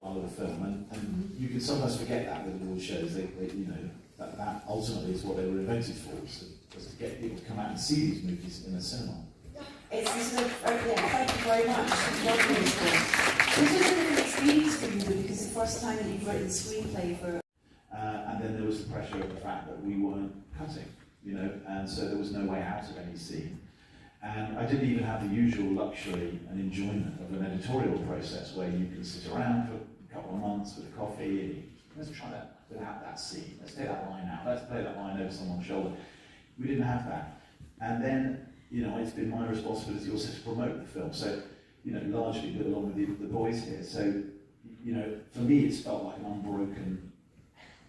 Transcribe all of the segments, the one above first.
part of the film, and you can sometimes forget that with all shows. They you know, that ultimately is what they were invented for, so to get people to come out and see these movies in the cinema. Thank you very much. This was a different experience for you, though, because the first time that you've written a screenplay for. And then there was the pressure of the fact that we weren't cutting, you know, and so there was no way out of any scene. And I didn't even have the usual luxury and enjoyment of an editorial process where you can sit around for a couple of months with a coffee and let's try that without that scene, let's take that line out, let's play that line over someone's shoulder. We didn't have that. And then, you know, it's been my responsibility also to promote the film. So, you know, largely along with the boys here. So, you know, for me it's felt like an unbroken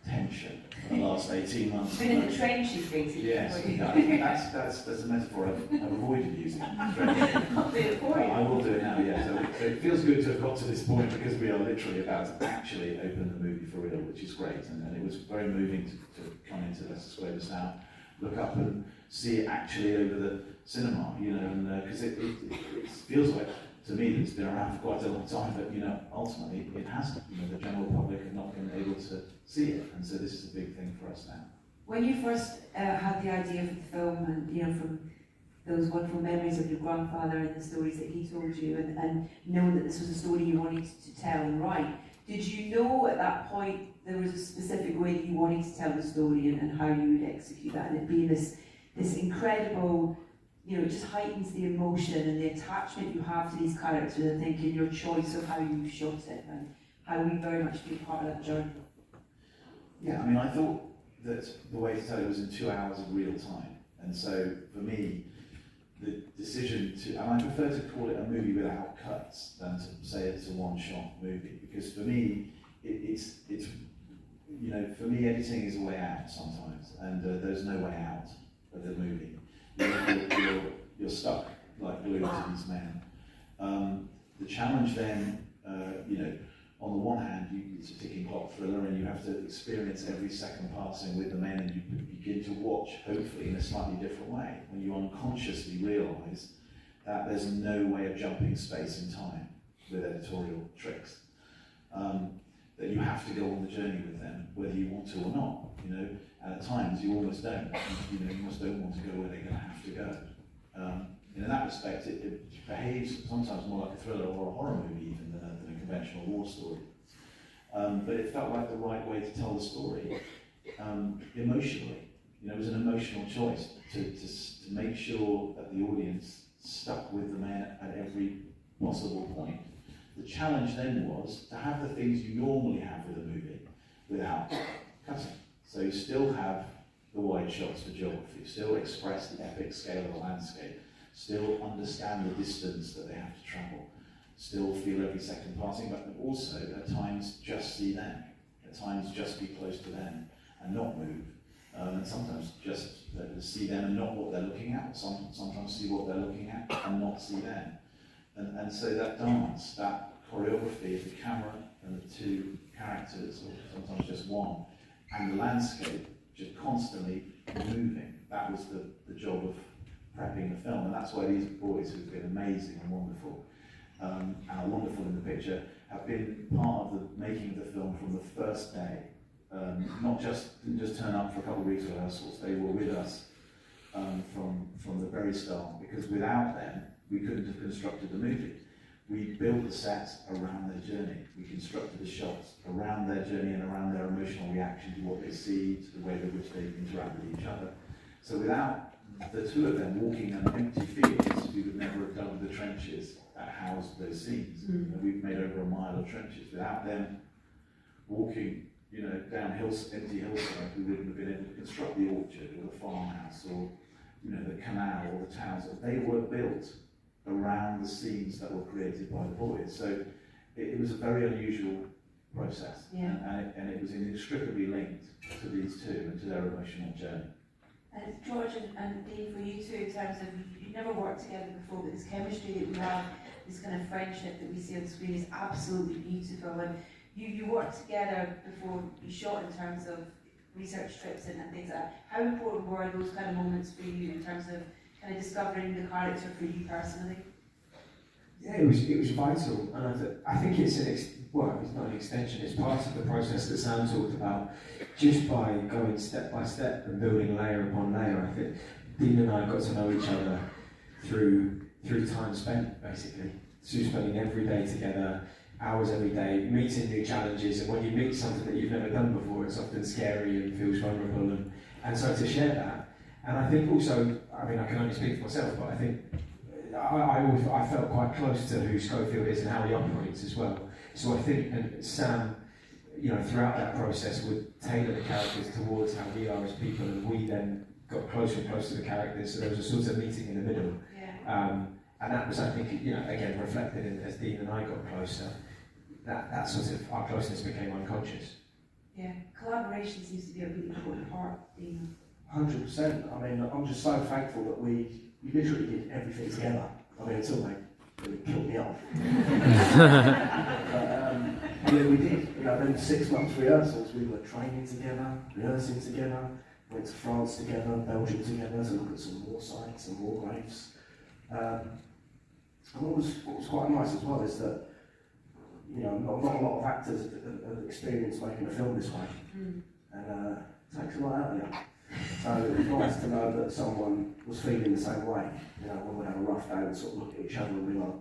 tension for the last 18 months. Been in the trenches, basically. Yes, that's a metaphor I've avoided using. I'll do it for you. I will do it now, yeah. So it feels good to have got to this point because we are literally about to actually open the movie for real, which is great. And it was very moving to come into Leicester Square just now, look up and see it actually over the cinema, you know, and because it feels like, to me, that it's been around for quite a long time, but, you know, ultimately it hasn't. You know, the general public have not been able to see it, and so this is a big thing for us now. When you first had the idea for the film, and, you know, from those wonderful memories of your grandfather and the stories that he told you, and knowing that this was a story you wanted to tell and write, did you know at that point there was a specific way that you wanted to tell the story and how you would execute that, and it being this incredible, you know, it just heightens the emotion and the attachment you have to these characters, and thinking your choice of how you shot it and how we very much be part of that journey. Yeah, I mean, I thought that the way to tell it was in 2 hours of real time, and so for me, the decision to, and I prefer to call it a movie without cuts than to say it's a one-shot movie, because for me, it's you know, for me, editing is a way out sometimes, and there's no way out of the movie. You're stuck like glue to these men. The challenge then, you know, on the one hand, it's a ticking clock thriller, and you have to experience every second passing with the men, and you begin to watch, hopefully, in a slightly different way, when you unconsciously realise that there's no way of jumping space and time with editorial tricks. That you have to go on the journey with them, whether you want to or not, you know, and at times you almost don't. You know, you almost don't want to go where they're going to have to go. And in that respect, it behaves sometimes more like a thriller or a horror movie even than a conventional war story. But it felt like the right way to tell the story emotionally. You know, it was an emotional choice to make sure that the audience stuck with the man at every possible point. The challenge then was to have the things you normally have with a movie without cutting. So you still have the wide shots for geography, still express the epic scale of the landscape, still understand the distance that they have to travel, still feel every second passing, but also at times just see them, at times just be close to them and not move, and sometimes just see them and not what they're looking at, sometimes see what they're looking at and not see them. And so that dance, that choreography of the camera and the two characters, or sometimes just one, and the landscape just constantly moving, that was the job of prepping the film. And that's why these boys, who've been amazing and wonderful, and are wonderful in the picture, have been part of the making of the film from the first day. Didn't just turn up for a couple of weeks of rehearsals, they were with us from the very start, because without them, we couldn't have constructed the movie. We built the sets around their journey. We constructed the shots around their journey and around their emotional reaction to what they see, to the way in which they interact with each other. So without the two of them walking on empty fields, we would never have dug the trenches that housed those scenes. You know, we've made over a mile of trenches. Without them walking, you know, down empty hillsides, we wouldn't have been able to construct the orchard or the farmhouse or, you know, the canal or the towns. They were built around the scenes that were created by the boys. So it was a very unusual process, and it was inextricably linked to these two and to their emotional journey. And George and Dean, for you too, in terms of, you've never worked together before, but this chemistry that we have, this kind of friendship that we see on the screen is absolutely beautiful. And you worked together before you shot in terms of research trips and things like that. How important were those kind of moments for you in terms of kind of discovering the character for you personally? Yeah, it was vital, and I think it's it's not an extension. It's part of the process that Sam talked about. Just by going step by step and building layer upon layer, I think Dean and I got to know each other through time spent, basically. So spending every day together, hours every day, meeting new challenges, and when you meet something that you've never done before, it's often scary and feels vulnerable, and so to share that. And I think also, I mean, I can only speak for myself, but I think I felt quite close to who Schofield is and how he operates as well. So I think, and Sam, throughout that process would tailor the characters towards how we are as people, and we then got closer and closer to the characters, so there was a sort of meeting in the middle. Yeah. And that was, I think, again, reflected in, as Dean and I got closer, that sort of, our closeness became unconscious. Yeah, collaboration seems to be a really important part, Dean. 100%. I mean, I'm just so thankful that we literally did everything together. I mean, until they killed me off. But yeah, we did. Then 6 months rehearsals, we were training together, rehearsing together, went to France together, Belgium together to look at some war sites and war graves. And what was quite nice as well is that, not a lot of actors have experienced making a film this way. And it takes a lot out of you. So it was nice to know that someone was feeling the same way. When we'd have a rough day and sort of look at each other and be like,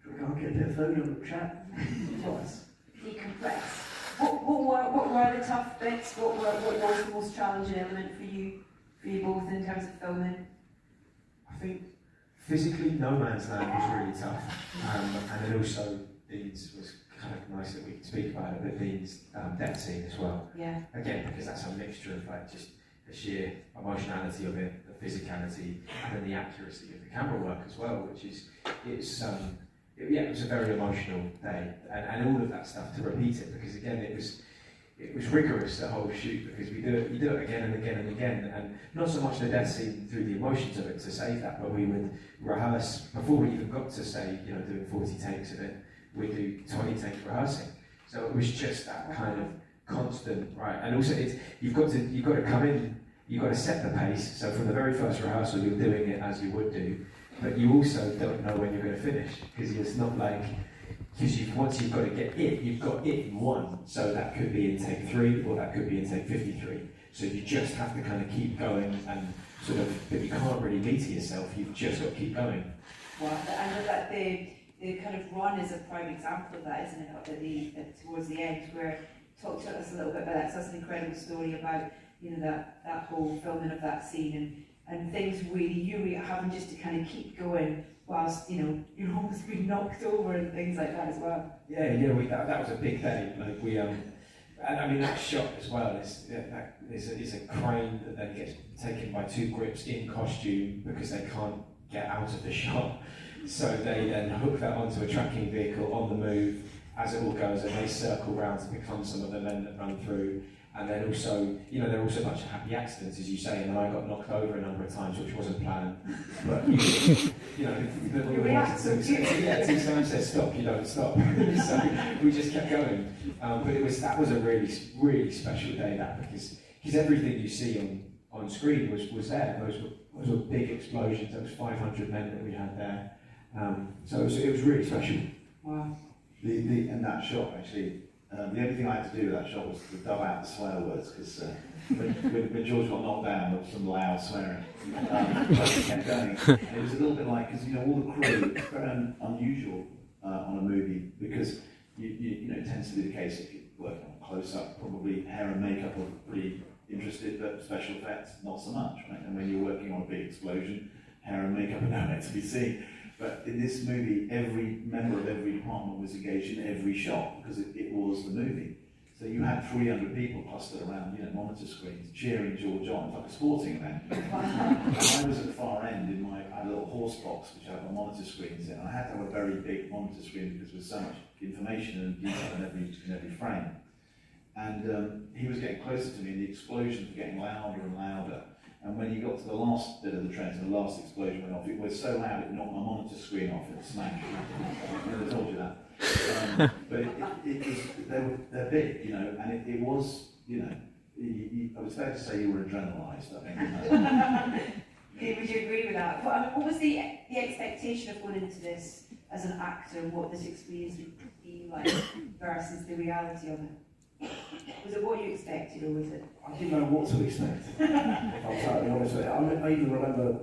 should we go and get a bit of food and chat? Nice. Decompress. What were the tough bits? What was the most challenging element for you both in terms of filming? I think physically, No Man's Land was really tough. And then also, Dean's was kind of nice that we could speak about it, but Dean's death scene as well. Yeah. Again, because that's a mixture of just the sheer emotionality of it, the physicality, and then the accuracy of the camera work as well, which is, it was a very emotional day, and all of that stuff to repeat it, because again, it was rigorous, the whole shoot, because you do it again and again and again, and not so much the death scene through the emotions of it to save that, but we would rehearse, before we even got to say, doing 40 takes of it, we'd do 20 takes rehearsing. So it was just that kind of constant, right, and also you've got to come in, you've got to set the pace, so from the very first rehearsal you're doing it as you would do, but you also don't know when you're going to finish, because it's not like, once you've got to get it, you've got it in one, so that could be in take 3, or that could be in take 53, so you just have to kind of keep going, and sort of, but you can't really meter yourself, you've just got to keep going. Well, I know that the kind of run is a prime example of that, isn't it, towards the end, where talk to us a little bit about that. So that's an incredible story about that whole filming of that scene and things really you having just to kind of keep going whilst you're almost being knocked over and things like that as well. Yeah, that was a big day. Like we and I mean that shot as well is a crane that then gets taken by 2 grips in costume because they can't get out of the shot. So they then hook that onto a tracking vehicle on the move as it all goes, and they circle round to become some of the men that run through. And then also, there are also a bunch of happy accidents, as you say, and I got knocked over a number of times, which wasn't planned. But, until someone says stop, you don't stop. So we just kept going. But that was a really, really special day, because everything you see on screen was there. Those were big explosions. There was 500 men that we had there. So it was really special. Wow. And that shot, actually, the only thing I had to do with that shot was to dub out the swear words, because when George got knocked down, there was some loud swearing. But it kept going. And it was a little bit like, because all the crew, it's very unusual on a movie, because it tends to be the case if you work on close up, probably hair and makeup are pretty interested, but special effects, not so much, right? And when you're working on a big explosion, hair and makeup are not meant to be seen. But in this movie, every member of every department was engaged in every shot, because it was the movie. So you had 300 people clustered around, monitor screens, cheering George on. It's like a sporting event. And I was at the far end in I had a little horse box, which had my monitor screens in. And I had to have a very big monitor screen because there was so much information and detail in every frame. And he was getting closer to me, and the explosions were getting louder and louder. And when you got to the last bit of the trench, and the last explosion went off, it was so loud it knocked my monitor screen off and smashed. I never told you that. But they're big, and it was, I was fair to say you were adrenalised, I think. Would you agree with that? What was the expectation of going into this as an actor, what this experience would be like versus the reality of it? Was it what you expected, or was it? I didn't know what to expect, if I'm totally honest with you. I even remember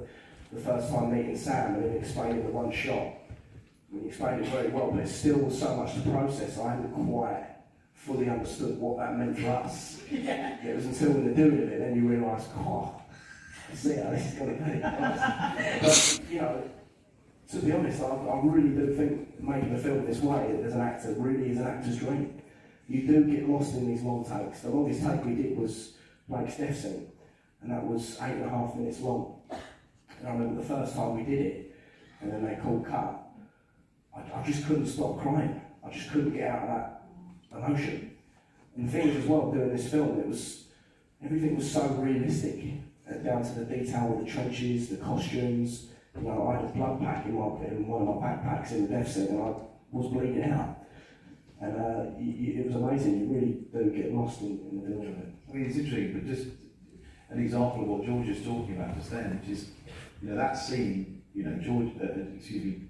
the first time meeting Sam and him explaining the one shot. I mean, he explained it very well, but it still was so much to process. I hadn't quite fully understood what that meant for us. Yeah. It was until when they're doing it, then you realise, oh, I see how this is going to be. But, you know, to be honest, I really do think making a film this way as an actor really is an actor's dream. You do get lost in these long takes. The longest take we did was Blake's death scene, and that was 8.5 minutes long. And I remember the first time we did it, and then they called cut, I just couldn't stop crying. I just couldn't get out of that emotion. And things as well, doing this film, everything was so realistic, down to the detail of the trenches, the costumes. You know, I had a blood pack in one of my backpacks in the death scene, and I was bleeding out. And it was amazing. You really do get lost in the build of it. I mean, it's interesting, but just an example of what George is talking about just then, which is, you know, that scene, you know,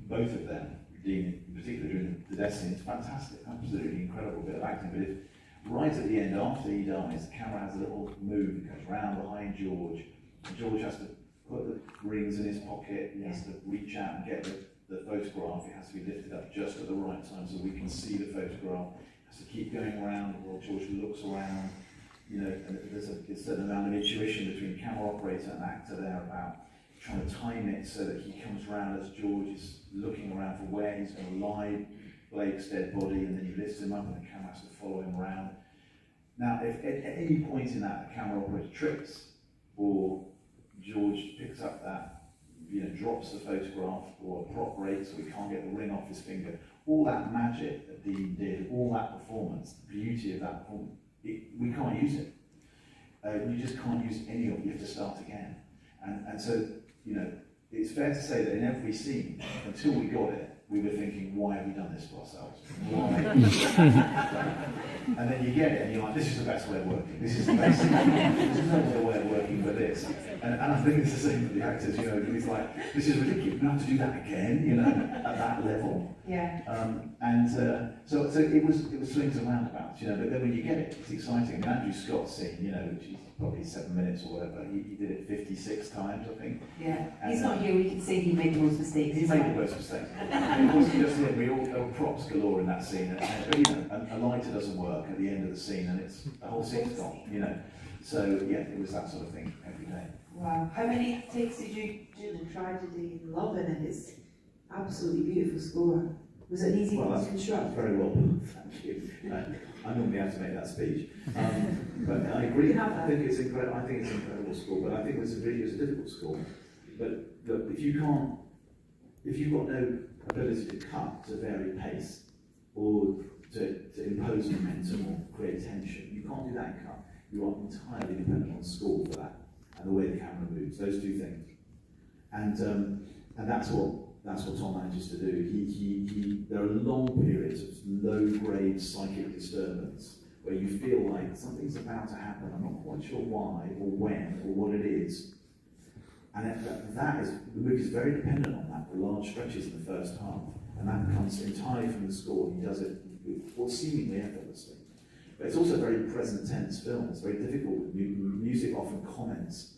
both of them, Dean in particular during the death scene, it's fantastic, absolutely incredible bit of acting. But if right at the end, after he dies, the camera has a little move, it goes round behind George. George has to put the rings in his pocket, he has to reach out and get the photograph. It has to be lifted up just at the right time so we can see the photograph. It has to keep going around while George looks around. You know, and there's a certain amount of intuition between camera operator and actor there about trying to time it so that he comes around as George is looking around for where he's going to lie Blake's dead body, and then he lifts him up and the camera has to follow him around. Now, if at any point in that the camera operator trips, or George picks up that, you know, drops the photograph, or a prop breaks, so he can't get the ring off his finger, all that magic that Dean did, all that performance, the beauty of that performance, we can't use it. You just can't use any of it, you have to start again. And so, you know, it's fair to say that in every scene, until we got it, we were thinking, why have we done this to ourselves? Why? And then you get it, and you're like, this is the best way of working. This is the best. There's no other way of working but this. And I think it's the same for the actors, you know, it's like, this is ridiculous, we have to do that again, you know, at that level. Yeah. So it was swings and roundabouts, you know, but then when you get it, it's exciting. And Andrew Scott's scene, you know, which is probably 7 minutes or whatever, he did it 56 times, I think. Yeah. He's not here, we can say he made the most mistakes. He made the most mistakes. It wasn't just him, there were props galore in that scene. But, you know, a lighter doesn't work at the end of the scene, and the whole scene's gone, you know. So, yeah, it was that sort of thing every day. Wow. How many takes did you do? The tragedy in love in it. It's absolutely beautiful score. Was it an easy one to construct? Very well done, thank you. I normally have to make that speech, but I agree. I think it's incredible. I think it's an incredible score, but I think it was a difficult score. But look, if you've got no ability to cut, to vary pace, or to impose momentum or create tension, you can't do that in cut. You are entirely dependent on score for that, and the way the camera moves. Those two things, and that's what Tom manages to do. There are long periods of low-grade psychic disturbance where you feel like something's about to happen. I'm not quite sure why or when or what it is. And the movie is very dependent on that for large stretches in the first half. And that comes entirely from the score. He does it seemingly effortlessly. But it's also a very present tense film. It's very difficult. Music often comments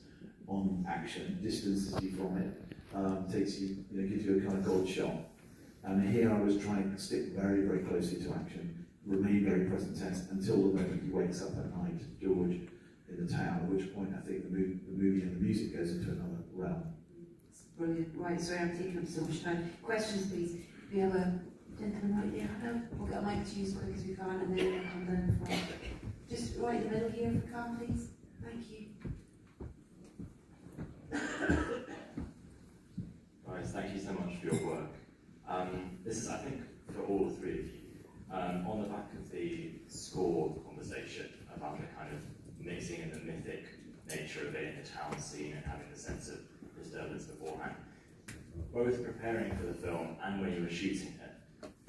on action, distances you from it. Takes you, gives you a kind of gold shot. And here I was trying to stick very, very closely to action, remain very present tense until the moment he wakes up at night, George, in the town, at which point I think the movie and the music goes into another realm. It's brilliant. Right, sorry I'm taking up so much time. Questions, please. We have a gentleman right there. Hello. We'll get a mic to you as quick as we can, and then we'll come down the front. Just right in the middle here, if we can, please. Thank you. Guys, thank you so much for your work. This is, I think, for all three of you. On the back of the score conversation about the kind of mixing and the mythic nature of it in the town scene and having the sense of disturbance beforehand, both preparing for the film and when you were shooting it,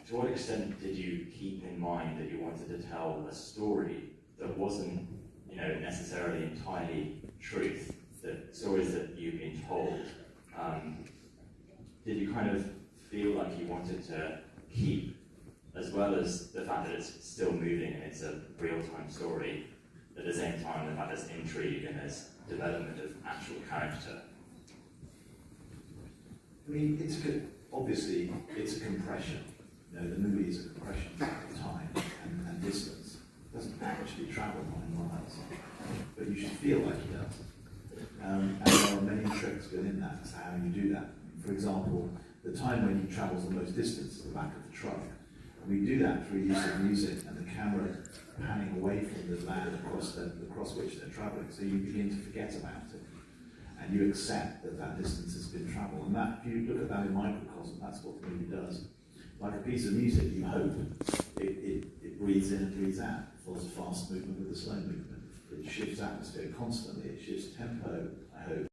to what extent did you keep in mind that you wanted to tell a story that wasn't, necessarily entirely truth, the stories that you've been told, did you kind of feel like you wanted to keep, as well as the fact that it's still moving and it's a real-time story, at the same time the fact there's intrigue and there's development of actual character? I mean, obviously, it's a compression. You know, the movie is a compression of time and distance. It doesn't actually travel 9 miles, but you should feel like it does. And there are many tricks within that as to how you do that. For example, the time when he travels the most distance is the back of the truck. And we do that through use of music and the camera panning away from the land across which they're travelling. So you begin to forget about it. And you accept that that distance has been travelled. And that, if you look at that in microcosm, that's what the movie does. Like a piece of music, you hope it breathes in and breathes out. It follows a fast movement with a slow movement. It shifts atmosphere constantly. It shifts tempo, I hope.